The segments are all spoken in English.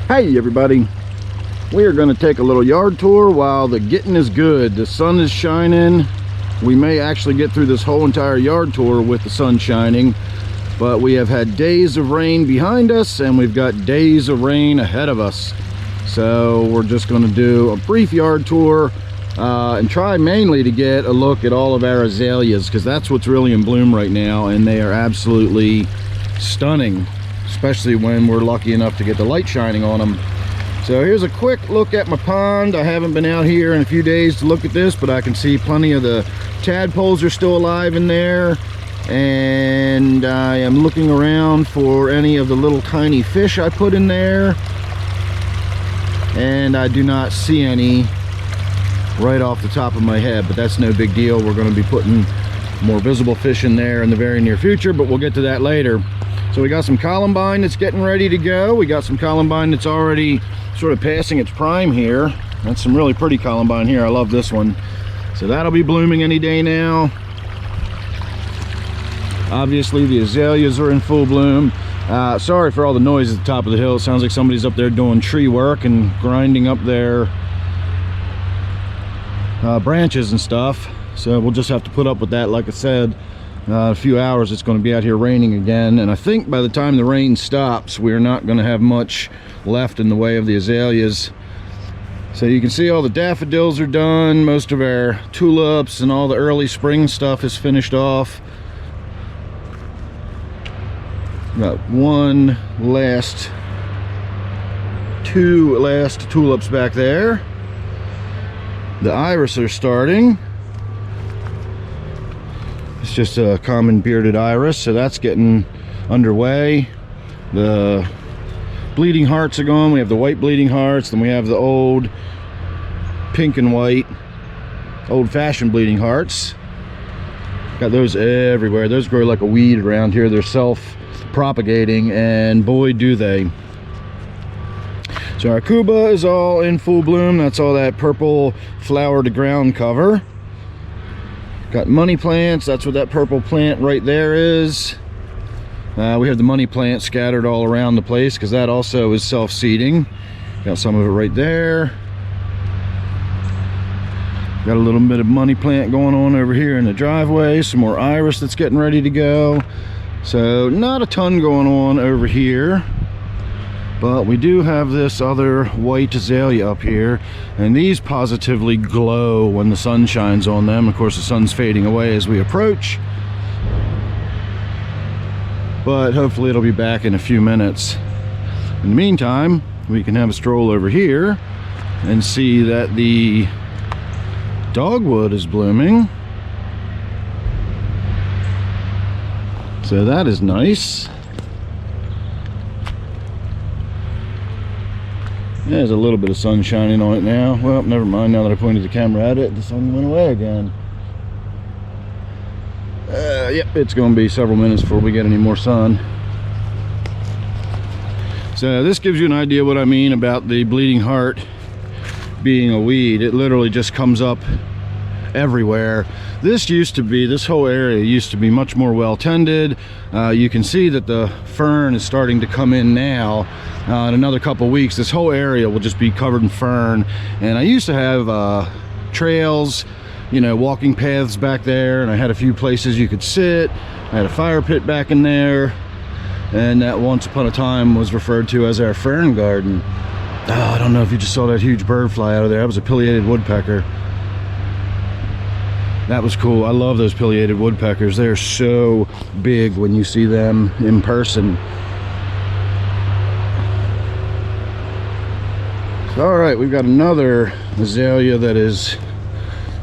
Hey everybody, we are going to take a little yard tour while the getting is good. The sun is shining. We may actually get through this whole entire yard tour with the sun shining, but we have had days of rain behind us and we've got days of rain ahead of us. So we're just going to do a brief yard tour and try mainly to get a look at all of our azaleas, because that's what's really in bloom right now, and they are absolutely stunning, especially when we're lucky enough to get the light shining on them. So here's a quick look at my pond. I haven't been out here in a few days to look at this, but I can see plenty of the tadpoles are still alive in there, and I am looking around for any of the little tiny fish I put in there, and I do not see any right off the top of my head, but that's no big deal. We're going to be putting more visible fish in there in the very near future, but we'll get to that later. So we got some columbine that's getting ready to go. We got some columbine that's already sort of passing its prime here. That's some really pretty columbine here. I love this one. So that'll be blooming any day now. Obviously the azaleas are in full bloom. Sorry for all the noise at the top of the hill. It sounds like somebody's up there doing tree work and grinding up their branches and stuff. So we'll just have to put up with that. Like I said, a few hours it's going to be out here raining again, and I think by the time the rain stops we're not going to have much left in the way of the azaleas. So you can see all the daffodils are done, most of our tulips and all the early spring stuff is finished off. Got two last tulips back there. The iris are starting. It's just a common bearded iris, so that's getting underway. The bleeding hearts are going. We have the white bleeding hearts, then we have the old pink and white old-fashioned bleeding hearts. Got those everywhere. Those grow like a weed around here. They're self-propagating, and boy do they. So our Cuba is all in full bloom. That's all that purple flower to ground cover. Got money plants. That's what that purple plant right there is. We have the money plant scattered all around the place because that also is self-seeding. Got some of it right there. Got a little bit of money plant going on over here in the driveway. Some more iris that's getting ready to go. So not a ton going on over here, but we do have this other white azalea up here, and these positively glow when the sun shines on them. Of course the sun's fading away as we approach, but hopefully it'll be back in a few minutes. In the meantime, we can have a stroll over here and see that the dogwood is blooming. So that is nice. There's a little bit of sun shining on it now. Well, never mind. Now that I pointed the camera at it, the sun went away again. Yep, it's going to be several minutes before we get any more sun. So this gives you an idea what I mean about the bleeding heart being a weed. It literally just comes up everywhere. This whole area used to be much more well tended. You can see that the fern is starting to come in now. In another couple weeks this whole area will just be covered in fern, and I used to have trails, you know, walking paths back there, and I had a few places you could sit. I had a fire pit back in there, and that once upon a time was referred to as our fern garden. I don't know if you just saw that huge bird fly out of there. That was a pileated woodpecker. That was cool. I love those pileated woodpeckers. They're so big when you see them in person. So, all right, we've got another azalea that is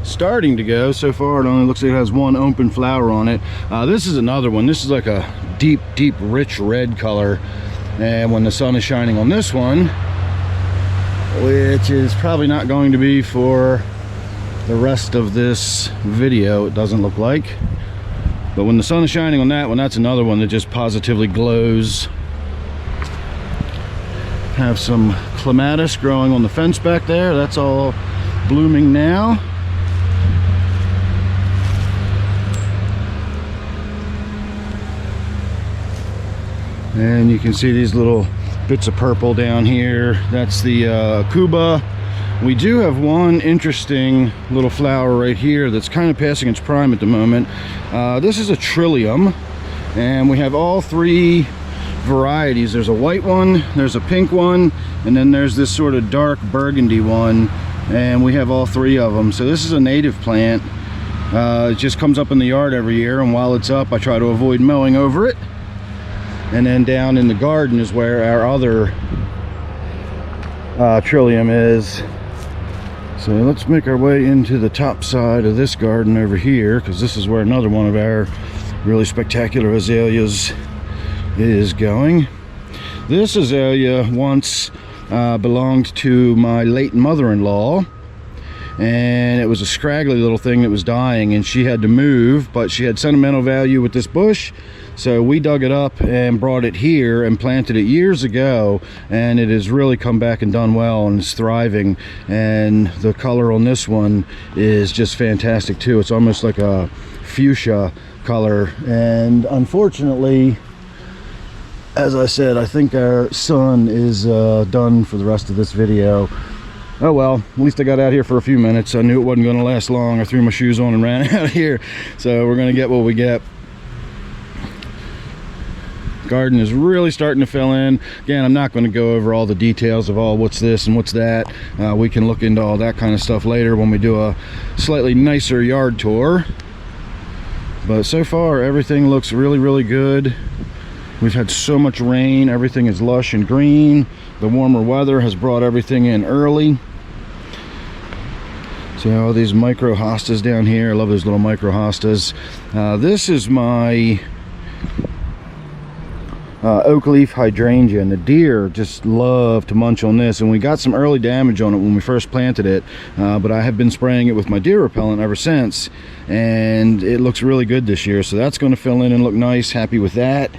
starting to go. So far it only looks like it has one open flower on it. This is another one. This is like a deep rich red color, and when the sun is shining on this one, which is probably not going to be for the rest of this video, it doesn't look like, but when the sun is shining on that one, that's another one that just positively glows. Have some clematis growing on the fence back there. That's all blooming now. And you can see these little bits of purple down here. That's the Aucuba. We do have one interesting little flower right here that's kind of passing its prime at the moment. This is a Trillium, and we have all three varieties. There's a white one, there's a pink one, and then there's this sort of dark burgundy one, and we have all three of them. So this is a native plant. It just comes up in the yard every year, and while it's up I try to avoid mowing over it. And then down in the garden is where our other Trillium is. So let's make our way into the top side of this garden over here, because this is where another one of our really spectacular azaleas is going. This azalea once belonged to my late mother-in-law, and it was a scraggly little thing that was dying, and she had to move, but she had sentimental value with this bush. So we dug it up and brought it here and planted it years ago, and it has really come back and done well, and it's thriving. And the color on this one is just fantastic too. It's almost like a fuchsia color. And unfortunately, as I said, I think our sun is done for the rest of this video. Oh well, at least I got out here for a few minutes. I knew it wasn't going to last long. I threw my shoes on and ran out of here. So we're going to get what we get. Garden is really starting to fill in. Again, I'm not going to go over all the details of what's this and what's that. We can look into all that kind of stuff later when we do a slightly nicer yard tour. But so far everything looks really good. We've had so much rain, everything is lush and green. The warmer weather has brought everything in early. See all these micro hostas down here. I love those little micro hostas. This is my oak leaf hydrangea, and the deer just love to munch on this, and we got some early damage on it when we first planted it, but I have been spraying it with my deer repellent ever since, and it looks really good this year. So that's going to fill in and look nice. Happy with that.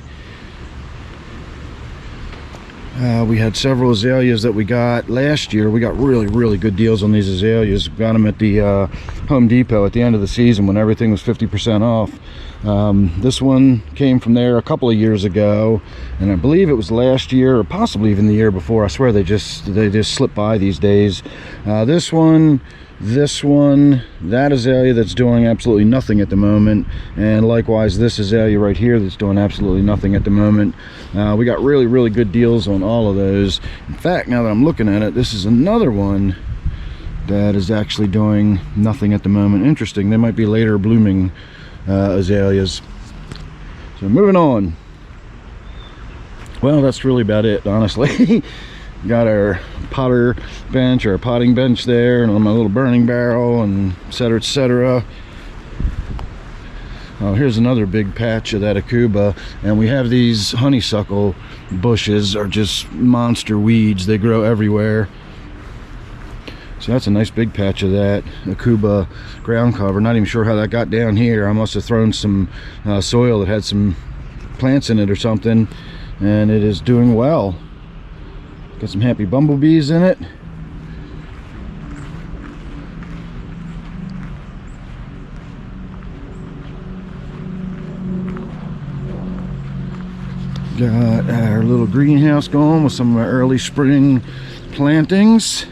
We had several azaleas that we got last year. We got really good deals on these azaleas. Got them at the Home Depot at the end of the season when everything was 50% off. This one came from there a couple of years ago, and I believe it was last year or possibly even the year before. I swear they just slip by these days. This one, that azalea that's doing absolutely nothing at the moment, and likewise this azalea right here that's doing absolutely nothing at the moment. We got really good deals on all of those. In fact, now that I'm looking at it, this is another one that is actually doing nothing at the moment. Interesting, they might be later blooming azaleas. So moving on. Well, that's really about it, honestly. Got our potter bench, or potting bench there, and on my little burning barrel, and etc. Oh, here's another big patch of that Aucuba, and we have these honeysuckle bushes, are just monster weeds. They grow everywhere. So that's a nice big patch of that Aucuba ground cover. Not even sure how that got down here. I must have thrown some soil that had some plants in it or something, and it is doing well. Got some happy bumblebees in it. Got our little greenhouse going with some of our early spring plantings.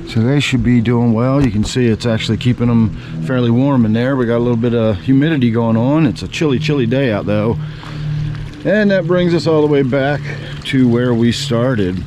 So they should be doing well. You can see it's actually keeping them fairly warm in there. We got a little bit of humidity going on. It's a chilly day out though. And that brings us all the way back to where we started.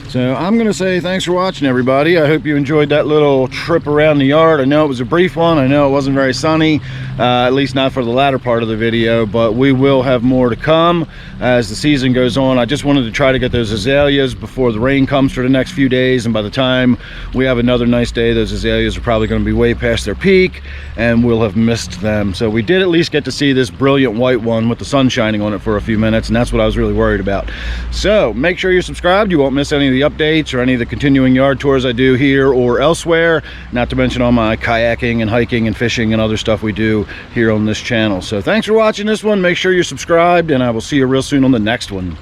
So I'm gonna say thanks for watching, everybody. I hope you enjoyed that little trip around the yard. I know it was a brief one. I know it wasn't very sunny, at least not for the latter part of the video, but we will have more to come as the season goes on. I just wanted to try to get those azaleas before the rain comes for the next few days, and by the time we have another nice day, those azaleas are probably gonna be way past their peak and we'll have missed them. So we did at least get to see this brilliant white one with the sun shining on it for a few minutes, and that's what I was really worried about. So make sure you're subscribed. You won't miss any of the updates or any of the continuing yard tours I do here or elsewhere, not to mention all my kayaking and hiking and fishing and other stuff we do here on this channel. So thanks for watching this one. Make sure you're subscribed, and I will see you real soon on the next one.